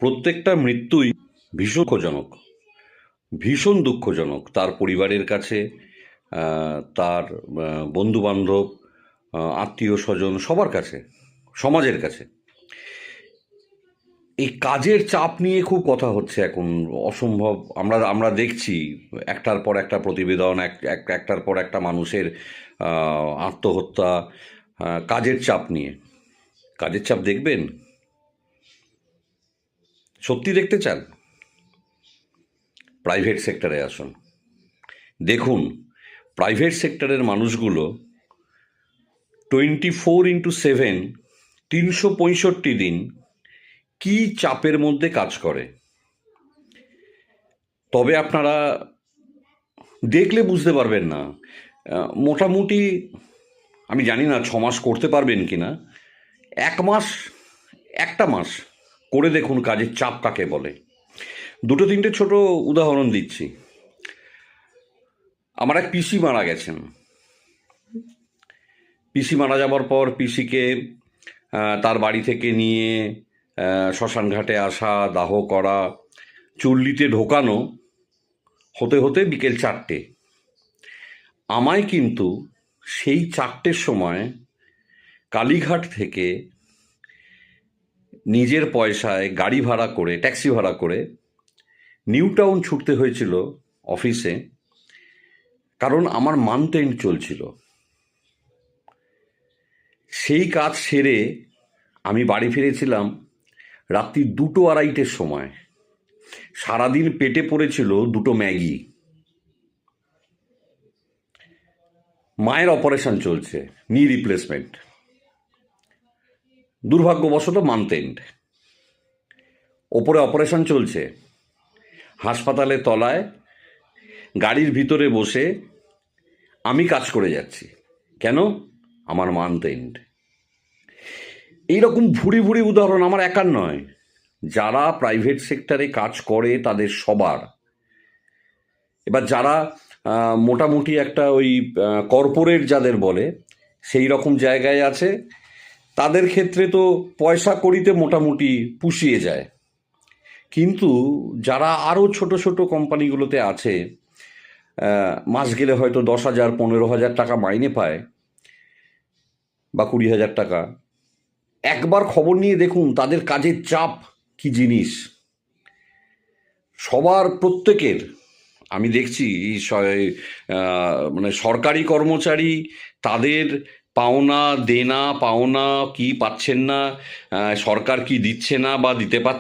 প্রত্যেকটা মৃত্যুই ভীষণ দুঃখজনক, ভীষণ দুঃখজনক তার পরিবারের কাছে, তার বন্ধুবান্ধব, আত্মীয় স্বজন, সবার কাছে, সমাজের কাছে। এই কাজের চাপ নিয়ে খুব কথা হচ্ছে এখন, অসম্ভব। আমরা আমরা দেখছি একটার পর একটা প্রতিবেদন, একটার পর একটা মানুষের আত্মহত্যা, কাজের চাপ নিয়ে। কাজের চাপ দেখবেন? সত্যি দেখতে চান? প্রাইভেট সেক্টরে আসুন, দেখুন প্রাইভেট সেক্টরের মানুষগুলো 24x7, 365 দিন কি চাপের মধ্যে কাজ করে। তবে আপনারা দেখলে বুঝতে পারবেন না। মোটামুটি আমি জানি না 6 মাস করতে পারবেন কি না, 1 মাস, একটা মাস করে দেখুন কাজের চাপ কাকে বলে। 2-3টে ছোট উদাহরণ দিচ্ছি। আমার এক পিসি মারা গেছেন। পিসি মারা যাবার পর পিসিকে তার বাড়ি থেকে নিয়ে শ্মশান ঘাটে আসা, দাহ করা, চুল্লিতে ঢোকানো হতে হতে বিকেল 4টে। আমায় কিন্তু সেই 4টের সময় কালীঘাট থেকে নিজের পয়সায় গাড়ি ভাড়া করে, ট্যাক্সি ভাড়া করে নিউ টাউন ছুটতে হয়েছিল অফিসে, কারণ আমার মান্থ এন্ড চলছিল। সেই কাজ সেরে আমি বাড়ি ফিরেছিলাম রাত্রি 2-2:30-টের সময়। সারাদিন পেটে পড়েছিল 2টো ম্যাগি। মায়ের অপারেশন চলছে, নি রিপ্লেসমেন্ট। দুর্ভাগ্যবশত মান্থ এন্ড, ওপরে অপারেশন চলছে, হাসপাতালের তলায় গাড়ির ভিতরে বসে আমি কাজ করে যাচ্ছি। কেন? আমার মান্থ এন্ড। এইরকম ভুরি ভুরি উদাহরণ আমার একার নয়, যারা প্রাইভেট সেক্টরে কাজ করে তাদের সবার। এবার যারা মোটামুটি একটা ওই কর্পোরেট যাদের বলে সেই রকম জায়গায় আছে, তাদের ক্ষেত্রে তো পয়সা কড়িতে মোটামুটি পুষিয়ে যায়। কিন্তু যারা আরও ছোট ছোট কোম্পানিগুলোতে আছে, মাস গেলে হয়তো 10,000, 15,000 টাকা মাইনে পায়, বা 20,000 টাকা, একবার খবর নিয়ে দেখুন তাদের কাজের চাপ কি জিনিস। সবার, প্রত্যেকের। আমি দেখছি মানে সরকারি কর্মচারী, তাদের পাওনা দেনা পাওনা কি পাচ্ছেন না, সরকার কি দিচ্ছে না বা দিতে পারছে